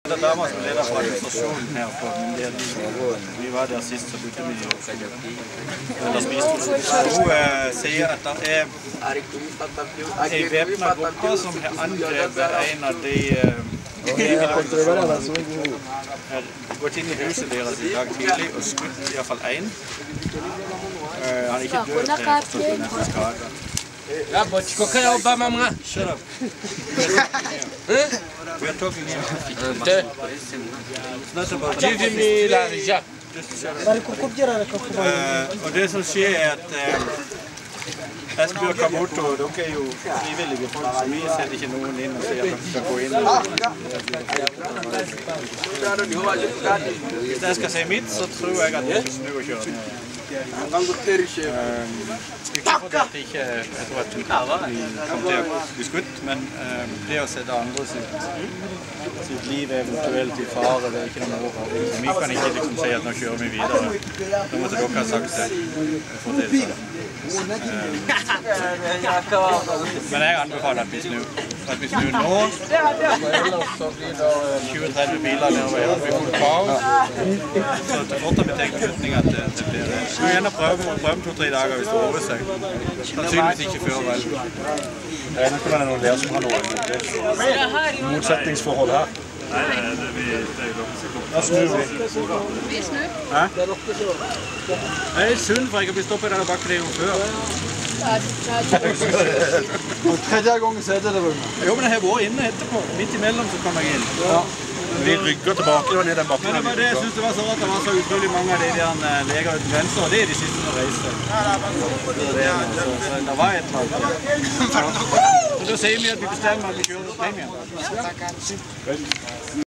Det er damer som leder fra administrasjonen her på myndigheten. Vi var der sist, så begynte vi å spise. Hun sier at det er en væpnet gruppe som har angrepet en av de gått inn i huset deres i dag tidlig og skutt i hvert fall en. Han er ikke død, det er forstått nesten skadet. Ja, but какая Обама? Shut up. We are talking here. It's not about Give me la rija. Og det som skjer er at Esbjørn Kamoto, dere er jo frivillige folk, så vi setter ikke noen inn og sier at dere skal gå inn. Hvis jeg skal si mitt, så tror jeg at jeg skal snu og kjøre ned. Ikke fordi at jeg tror at vi kommer til å bli skutt, men det å sette andre sitt liv eventuelt i fare, det er ikke noe over. Vi kan ikke liksom si at nå kjører vi videre. Nå måtte dere ha sagt det for å si det sånn. Men jeg anbefaler at vi snur. At vi snur nå. 20-30 biler nedover. Vi får kaos. Så til fort har vi tenkt beslutning at det blir det. Vi må gjerne prøve 2-3 dager hvis det over seg. Sannsynligvis ikke før vel. Jeg vet ikke om det er noen der som har noe motsetningsforhold her. Nei, det er jo dere. Da snur vi. Vi snur? Hæ? Det er synd, for jeg har blitt stoppet i denne bakken en gang før. Og tredje gangen så er det Rune. Jo, men jeg har vært inne etterpå. Midt imellom så kom jeg inn. Vi rygger tilbake, det var ned den bakken. Men det var det jeg synes det var så rart. Det var så utrolig mange av de der leger uten grenser, og det er de siste som reiste. Så det var et eller annet. Så da sier vi at vi bestemmer at vi kjører premien.